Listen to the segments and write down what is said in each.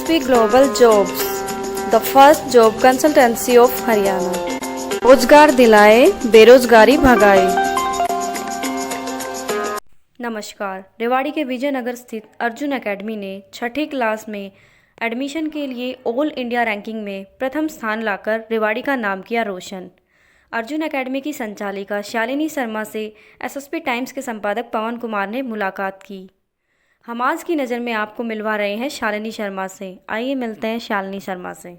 SSP Global Jobs, the first job consultancy of Haryana. रोजगार दिलाए, बेरोजगारी भगाए। नमस्कार। रेवाड़ी के विजयनगर स्थित अर्जुन एकेडमी ने छठी क्लास में एडमिशन के लिए ऑल इंडिया रैंकिंग में प्रथम स्थान लाकर रेवाड़ी का नाम किया रोशन। अर्जुन एकेडमी की संचालिका शालिनी शर्मा से SSP टाइम्स के संपादक पवन कुमार ने मुलाकात की। हम आज की नज़र में आपको मिलवा रहे हैं शालिनी शर्मा से। आइए मिलते हैं शालिनी शर्मा से।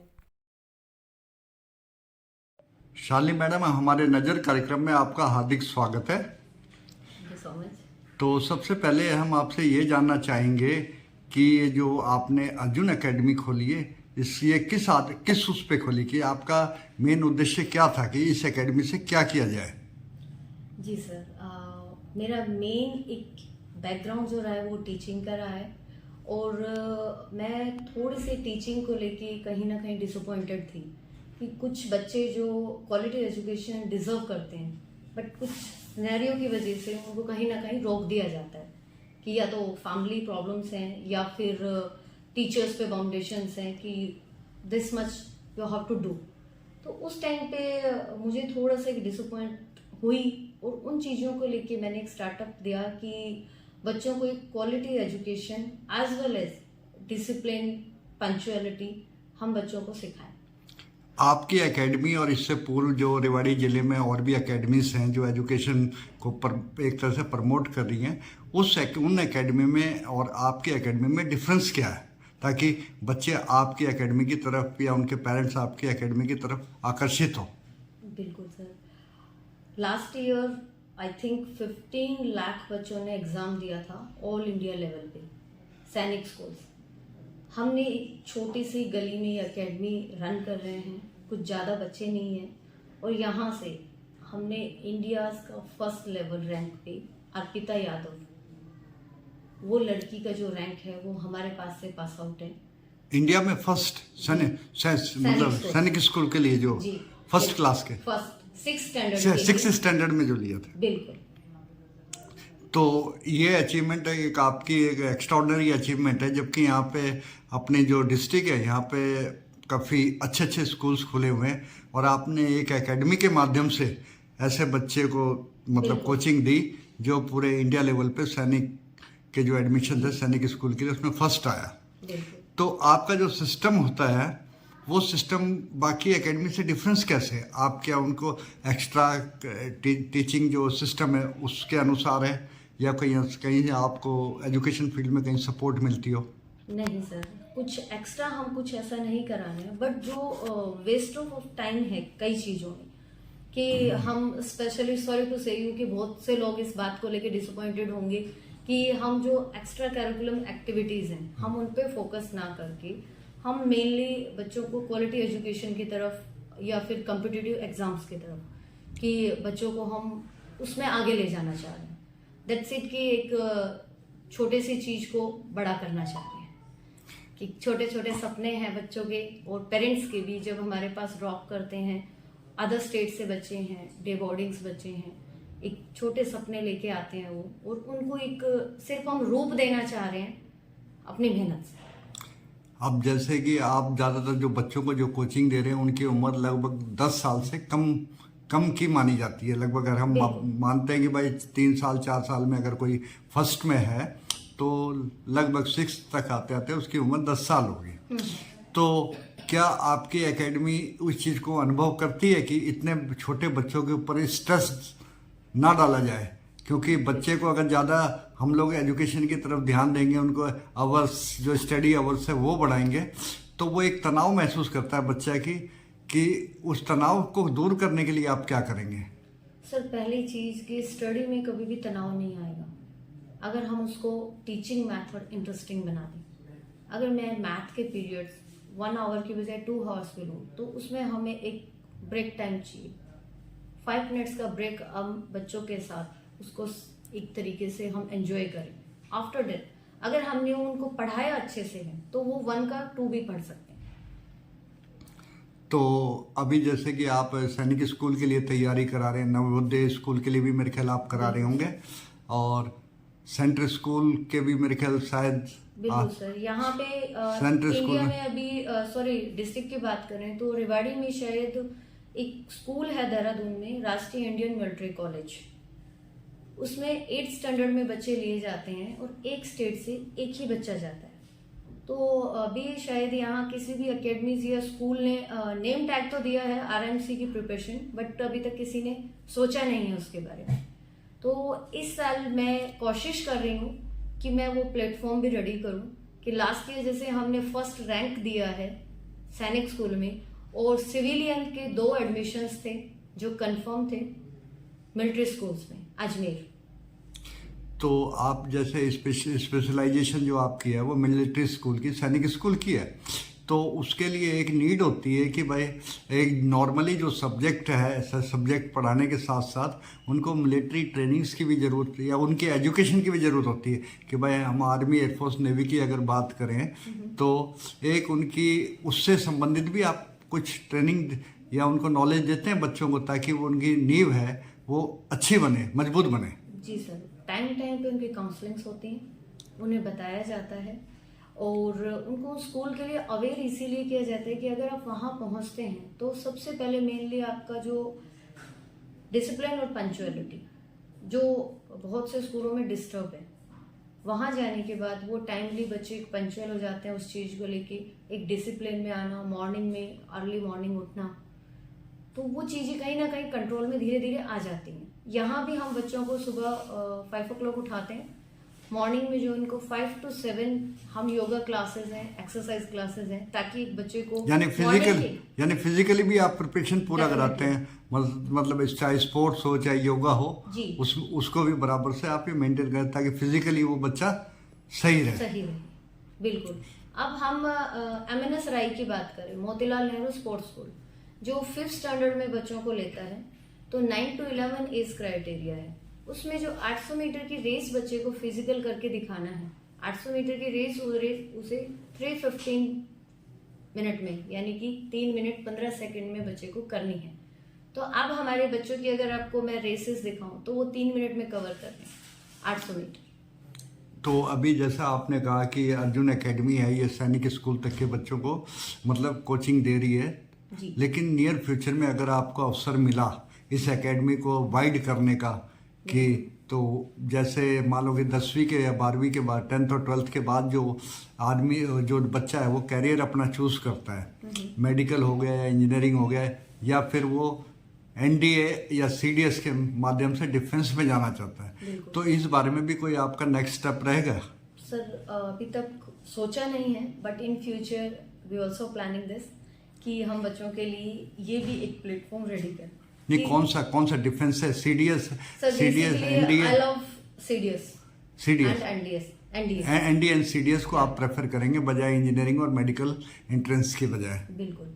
शालिनी मैडम, हमारे नज़र कार्यक्रम में आपका हार्दिक स्वागत है। Thank you so much. तो सबसे पहले हम आपसे ये जानना चाहेंगे कि ये जो आपने अर्जुन एकेडमी खोली है, ये किस उस पे खोली, कि आपका मेन उद्देश्य क्या था कि इस एकेडमी से क्या किया जाए? जी सर, मेरा मेन एक बैकग्राउंड जो रहा है वो टीचिंग का रहा है और मैं थोड़ी सी टीचिंग को लेके कहीं ना कहीं डिसअपॉइंटेड थी कि कुछ बच्चे जो क्वालिटी एजुकेशन डिजर्व करते हैं बट कुछ सिनेरियो की वजह से उनको कहीं ना कहीं रोक दिया जाता है कि या तो फैमिली प्रॉब्लम्स हैं या फिर टीचर्स पे बाउंडेशंस हैं कि this much you have to do. तो उस टाइम पे मुझे थोड़ा सा एक डिसअपॉइंट हुई और उन चीज़ों को लेके मैंने एक स्टार्टअप दिया कि बच्चों को एक quality education as well as discipline, punctuality हम बच्चों को सिखाएं। आपकी एकेडमी और इससे पूर्व जो रेवाड़ी ज़िले में और भी एकेडमीज हैं जो एजुकेशन को एक तरह से प्रमोट कर रही हैं, उन एकेडमी में और आपकी एकेडमी में डिफरेंस क्या है, ताकि बच्चे आपकी एकेडमी की तरफ या उनके पेरेंट्स आपकी एकेडमी की तरफ आकर्षित हो? बिल्कुल sir, last year I think 15 lakh बच्चों ने एग्ज़ाम दिया था ऑल इंडिया लेवल पे सैनिक स्कूल्स। हमने एक छोटी सी गली में ये एकेडमी रन कर रहे हैं, कुछ ज़्यादा बच्चे नहीं हैं और यहाँ से हमने इंडिया का फर्स्ट लेवल रैंक पे अर्पिता यादव, वो लड़की का जो रैंक है वो हमारे पास से पास आउट है। इंडिया में फर्स्ट सैनिक स्कूल के लिए जो फर्स्ट क्लास के फर्स्ट 6th स्टैंडर्ड में जो लिया था। बिल्कुल। तो ये अचीवमेंट है, एक आपकी एक एक्स्ट्राऑर्डिनरी अचीवमेंट है, जबकि यहाँ पे अपने जो डिस्ट्रिक्ट है यहाँ पे काफ़ी अच्छे अच्छे स्कूल्स खुले हुए हैं और आपने एक एकेडमी के माध्यम से ऐसे बच्चे को मतलब कोचिंग दी जो पूरे इंडिया लेवल पे सैनिक के जो एडमिशन थे सैनिक स्कूल के लिए उसमें फर्स्ट आया। तो आपका जो सिस्टम होता है वो सिस्टम बाकी एकेडमी से डिफरेंस कैसे है? आप क्या उनको एक्स्ट्रा टीचिंग जो सिस्टम है उसके अनुसार है या कहीं आपको एजुकेशन फील्ड में कहीं सपोर्ट मिलती हो? नहीं सर, कुछ एक्स्ट्रा हम कुछ ऐसा नहीं करा रहे हैं, बट जो वेस्ट ऑफ टाइम है कई चीज़ों में कि हम स्पेशली सॉरी टू से यू कि बहुत से लोग इस बात को लेके डिसअपॉइंटेड होंगे कि हम जो एक्स्ट्रा करिकुलम एक्टिविटीज़ हैं हम उन पे फोकस ना करके हम मेनली बच्चों को क्वालिटी एजुकेशन की तरफ या फिर कॉम्पिटिटिव एग्जाम्स की तरफ कि बच्चों को हम उसमें आगे ले जाना चाह रहे हैं। दैट्स इट कि एक छोटे सी चीज़ को बड़ा करना चाह रहे हैं कि छोटे छोटे सपने हैं बच्चों के और पेरेंट्स के भी। जब हमारे पास ड्रॉप करते हैं, अदर स्टेट से बच्चे हैं, डे बोर्डिंग्स बच्चे हैं, एक छोटे सपने लेके आते हैं वो, और उनको एक सिर्फ हम रूप देना चाह रहे हैं अपनी मेहनत से। अब जैसे कि आप ज़्यादातर जो बच्चों को जो कोचिंग दे रहे हैं उनकी उम्र लगभग 10 साल से कम की मानी जाती है। लगभग अगर हम मानते हैं कि भाई 3 साल 4 साल में अगर कोई फर्स्ट में है तो लगभग 6 तक आते आते उसकी उम्र 10 साल होगी। तो क्या आपकी एकेडमी उस चीज़ को अनुभव करती है कि इतने छोटे बच्चों के ऊपर स्ट्रेस ना डाला जाए? क्योंकि बच्चे को अगर ज़्यादा हम लोग एजुकेशन की तरफ ध्यान देंगे, उनको आवर्स जो स्टडी आवर्स है वो बढ़ाएंगे, तो वो एक तनाव महसूस करता है बच्चा कि उस तनाव को दूर करने के लिए आप क्या करेंगे? सर, पहली चीज़ कि स्टडी में कभी भी तनाव नहीं आएगा अगर हम उसको टीचिंग मेथड इंटरेस्टिंग बना दें। अगर मैं मैथ के पीरियड्स 1 आवर की बजाय 2 आवर्स में लूँ तो उसमें हमें एक ब्रेक टाइम चाहिए, 5 मिनट्स का ब्रेक हम बच्चों के साथ उसको एक तरीके से हम एंजॉय करें। आफ्टर दैट अगर हमने उनको पढ़ाया अच्छे से है तो वो 1 का 2 भी पढ़ सकते हैं। तो अभी जैसे कि आप सैनिक स्कूल के लिए तैयारी करा रहे हैं, नवोदय स्कूल के लिए भी मेरे ख्याल आप करा रहे होंगे और सेंट्रल स्कूल के भी मेरे ख्याल शायद बिल्कुल सर। यहाँ पे सेंट्रल स्कूल इंडिया में में अभी डिस्ट्रिक्ट की बात करें तो रेवाड़ी में शायद एक स्कूल है देहरादून में, राष्ट्रीय इंडियन मिलिट्री कॉलेज। उसमें 8th स्टैंडर्ड में बच्चे लिए जाते हैं और एक स्टेट से एक ही बच्चा जाता है। तो अभी शायद यहाँ किसी भी अकेडमीज या स्कूल ने नेम टैग तो दिया है RMC की प्रिपरेशन, बट अभी तक किसी ने सोचा नहीं है उसके बारे में। तो इस साल मैं कोशिश कर रही हूँ कि मैं वो प्लेटफॉर्म भी रेडी करूँ कि लास्ट ईयर जैसे हमने फर्स्ट रैंक दिया है सैनिक स्कूल में, और सिविलियन के 2 एडमिशन्स थे जो कंफर्म थे मिलिट्री स्कूल्स में अजमेर। तो आप जैसे स्पेशलाइजेशन जो आपकी है वो मिलिट्री स्कूल की, सैनिक स्कूल की है, तो उसके लिए एक नीड होती है कि भाई एक नॉर्मली जो सब्जेक्ट है, सब्जेक्ट पढ़ाने के साथ साथ उनको मिलिट्री ट्रेनिंग्स की भी ज़रूरत है या उनके एजुकेशन की भी ज़रूरत होती है कि भाई हम आर्मी, एयरफोर्स, नेवी की अगर बात करें तो एक उनकी उससे संबंधित भी आप कुछ ट्रेनिंग या उनको नॉलेज देते हैं बच्चों को, ताकि वो उनकी नींव है वो अच्छी बने, मजबूत बने। जी सर, टाइम टाइम पे उनकी काउंसलिंग्स होती हैं, उन्हें बताया जाता है और उनको स्कूल के लिए अवेयर इसीलिए किया जाता है कि अगर आप वहाँ पहुँचते हैं तो सबसे पहले मेनली आपका जो डिसिप्लिन और पंक्चुअलिटी जो बहुत से स्कूलों में डिस्टर्ब है, वहाँ जाने के बाद वो टाइमली बच्चे पंक्चुअल हो जाते हैं उस चीज़ को लेके, एक डिसिप्लिन में आना, मॉर्निंग में अर्ली मॉर्निंग उठना, तो वो चीज़ें कहीं ना कहीं कंट्रोल में धीरे धीरे आ जाती हैं। यहाँ भी हम बच्चों को सुबह 5 o'clock उठाते हैं, मॉर्निंग में जो उनको 5 to 7 हम योगा क्लासेस हैं, एक्सरसाइज क्लासेस हैं, ताकि एक बच्चे को यानी फिजिकली भी आप प्रिपरेशन पूरा कराते हैं, मतलब चाहे स्पोर्ट्स हो चाहे योगा हो, उसको भी बराबर से आप ये मेंटेन करें ताकि फिजिकली वो बच्चा सही रहे। बिल्कुल। अब हम MNS राय की बात करें, मोतीलाल नेहरू स्पोर्ट्स स्कूल जो 5th स्टैंडर्ड में बच्चों को लेता है, तो 9 to 11 एज क्राइटेरिया है। उसमें जो 800 मीटर की रेस बच्चे को फिजिकल करके दिखाना है, 800 मीटर की रेस उसे 3:15 मिनट में, यानी कि 3 मिनट 15 सेकंड में बच्चे को करनी है। तो अब हमारे बच्चों की अगर आपको मैं रेसेस दिखाऊं तो वो 3 मिनट में कवर कर रहे हैं 800 मीटर। तो अभी जैसा आपने कहा कि अर्जुन एकेडमी है, ये सैनिक स्कूल तक के बच्चों को मतलब कोचिंग दे रही है, लेकिन नियर फ्यूचर में अगर आपको अवसर मिला इस एकेडमी को वाइड करने का कि तो जैसे मान लो कि 10वीं के या 12वीं के बाद 10th और 12th के बाद जो आदमी जो बच्चा है वो कैरियर अपना चूज करता है, मेडिकल हो गया या इंजीनियरिंग हो गया या फिर वो NDA या CDS के माध्यम से डिफेंस में जाना चाहता है, तो इस बारे में भी कोई आपका नेक्स्ट स्टेप रहेगा? सर अभी तक सोचा नहीं है, but in future we also planning this कि हम बच्चों के लिए ये भी एक प्लेटफॉर्म रेडी करें। नहीं, कौन सा डिफेंस है? CDS, NDA, I love CDS and NDA and CDS को आप प्रेफर करेंगे बजाय इंजीनियरिंग और मेडिकल एंट्रेंस के बजाय? बिल्कुल।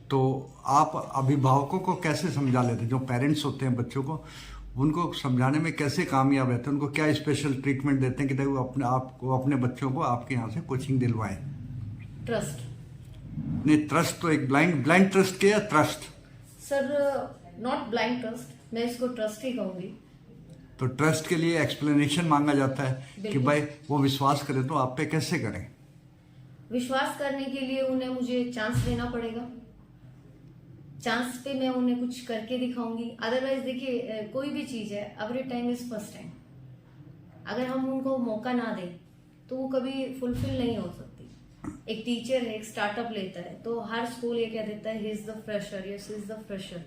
तो आप अभिभावकों को कैसे समझा लेते हैं, जो पेरेंट्स होते हैं बच्चों को, उनको समझाने में कैसे कामयाब रहते हैं? उनको क्या स्पेशल ट्रीटमेंट देते हैं कि वो अपने बच्चों को आपके यहाँ से कोचिंग दिलवाएं? ट्रस्ट नहीं, ट्रस्ट तो एक ब्लाइंड ट्रस्ट के या trust? Sir not blind trust, मैं इसको ट्रस्ट ही कहूँगी। तो ट्रस्ट के लिए एक्सप्लेनेशन मांगा जाता है कि भाई वो विश्वास करें, तो आप पे कैसे करें? विश्वास करने के लिए उन्हें मुझे चांस देना पड़ेगा, चांस पे मैं उन्हें कुछ करके दिखाऊंगी। अदरवाइज देखिए कोई भी चीज़ है, every time is first time. अगर हम उनको मौका ना दें तो वो कभी फुलफिल नहीं हो सकती। एक टीचर है, एक स्टार्टअप लेता है तो हर स्कूल ये कह देता है he is the fresher, yes is the fresher.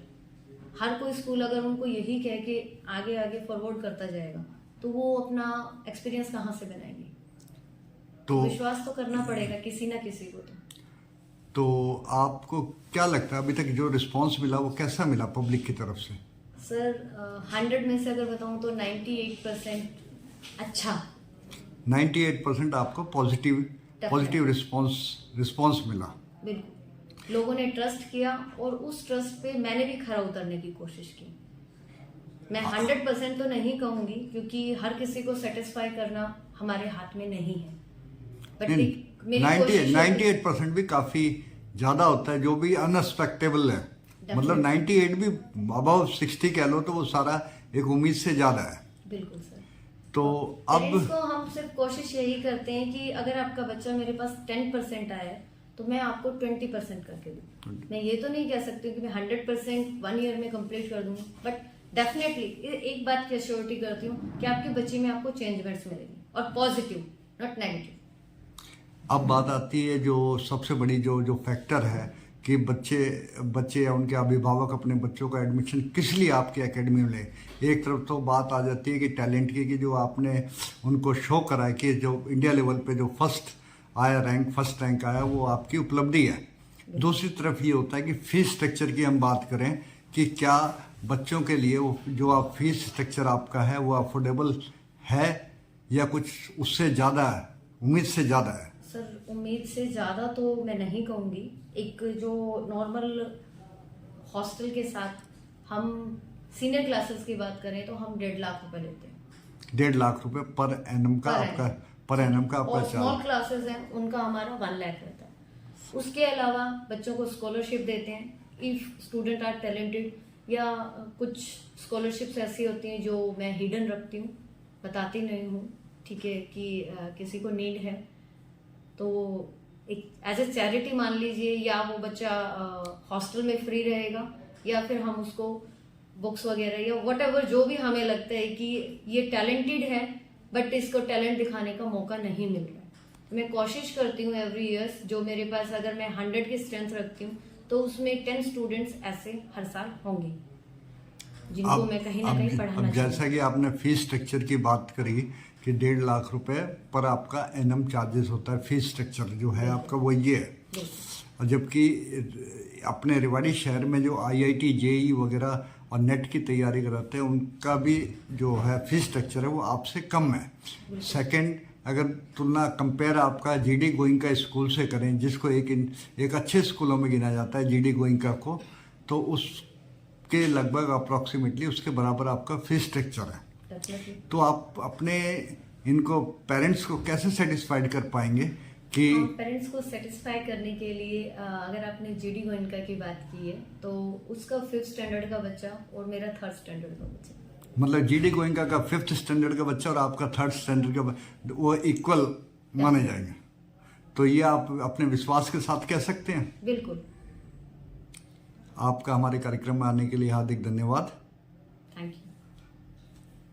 हर कोई स्कूल अगर उनको यही कह के आगे आगे फॉरवर्ड करता जाएगा तो वो अपना एक्सपीरियंस कहाँ से बनाएंगे? तो विश्वास तो करना पड़ेगा किसी ना किसी को। तो आपको क्या लगता है अभी तक जो रिस्पांस मिला वो कैसा मिला पब्लिक की तरफ से? सर 100 में से अगर बताऊं तो 98% अच्छा। 98% आपको पॉजिटिव रिस्पांस मिला? बिल्कुल, लोगों ने ट्रस्ट किया और उस ट्रस्ट पे मैंने भी खरा उतरने की कोशिश की। मैं 100% तो नहीं कहूंगी क्योंकि हर किसी को सेटिस्फाई करना हमारे हाथ में नहीं है, बट 98% भी काफी ज्यादा होता है जो भी अनएक्सपेक्टेबल है। मतलब 98 भी अबाव 60 कह लो तो वो सारा एक उम्मीद से ज्यादा है। बिल्कुल सर। तो अब पेरेंट्स को हम सिर्फ कोशिश यही करते हैं कि अगर आपका बच्चा मेरे पास 10% आया है तो मैं आपको 20% करके दूँ। मैं ये तो नहीं कह सकती कि मैं 100% 1 ईयर में कंप्लीट कर दूंगी, बट डेफिनेटली एक बात की एश्योरिटी करती हूँ कि आपके बच्चे में आपको चेंजमेंट्स मिलेंगी और पॉजिटिव, नॉट नेगेटिव। अब बात आती है जो सबसे बड़ी जो फैक्टर है कि बच्चे या उनके अभिभावक अपने बच्चों का एडमिशन किस लिए आपकी एकेडमी में लें। एक तरफ तो बात आ जाती है कि टैलेंट की, कि जो आपने उनको शो करा है कि जो इंडिया लेवल पे जो फर्स्ट रैंक आया वो आपकी उपलब्धि है। दूसरी तरफ ये होता है कि फीस स्ट्रक्चर की हम बात करें कि क्या बच्चों के लिए वो जो आप फीस स्ट्रक्चर आपका है वो अफोर्डेबल है या कुछ उससे ज़्यादा है, उम्मीद से ज़्यादा है। सर उम्मीद से ज़्यादा तो मैं नहीं कहूँगी। एक जो नॉर्मल हॉस्टल के साथ हम सीनियर क्लासेस की बात करें तो हम 1.5 लाख रुपए लेते हैं। 1.5 लाख रुपए पर एनम का आपका और स्मॉल चार्ज। क्लासेस हैं उनका हमारा 1 लाख रहता है। उसके अलावा बच्चों को स्कॉलरशिप देते हैं इफ स्टूडेंट आर टैलेंटेड, या कुछ स्कॉलरशिप्स ऐसी होती हैं जो मैं हिडन रखती हूँ, बताती नहीं हूँ, ठीक है, कि किसी को नीड है तो एक एज ए चैरिटी मान लीजिए, या वो बच्चा हॉस्टल में फ्री रहेगा या फिर हम उसको बुक्स वगैरह या व्हाटएवर जो भी हमें लगता है कि ये टैलेंटेड है बट इसको टैलेंट दिखाने का मौका नहीं मिल रहा है। मैं कोशिश करती हूँ एवरी ईयर्स, जो मेरे पास अगर मैं 100 की स्ट्रेंथ रखती हूँ तो उसमें 10 स्टूडेंट्स ऐसे हर साल होंगे जिनको मैं कहीं ना कहीं पढ़ाना अब जैसा कि आपने फीस स्ट्रक्चर की बात करी कि 1.5 लाख रुपए पर आपका एनम चार्जेस होता है, फीस स्ट्रक्चर जो है आपका वो ये है। और जबकि अपने रेवाड़ी शहर में जो IIT JEE वगैरह और नेट की तैयारी कराते हैं उनका भी जो है फीस स्ट्रक्चर है वो आपसे कम है। सेकंड, अगर तुलना कंपेयर आपका GD गोइंका स्कूल से करें, जिसको एक अच्छे स्कूलों में गिना जाता है GD गोइंका को, तो उसके लगभग अप्रॉक्सीमेटली उसके बराबर आपका फीस स्ट्रक्चर है। तो आप अपने इनको पेरेंट्स को कैसे सेटिस्फाइड कर पाएंगे कि पेरेंट्स को सेटिस्फाई करने के लिए अगर आपने GD गोइंका की बात की है तो उसका 5th स्टैंडर्ड का बच्चा और मेरा 3rd स्टैंडर्ड का बच्चा, मतलब GD गोइंका का 5th स्टैंडर्ड का बच्चा और आपका 3rd स्टैंडर्ड का वो इक्वल माने जाएंगे। तो ये आप अपने विश्वास के साथ कह सकते हैं। बिल्कुल। आपका हमारे कार्यक्रम में आने के लिए हार्दिक धन्यवाद। Thank you.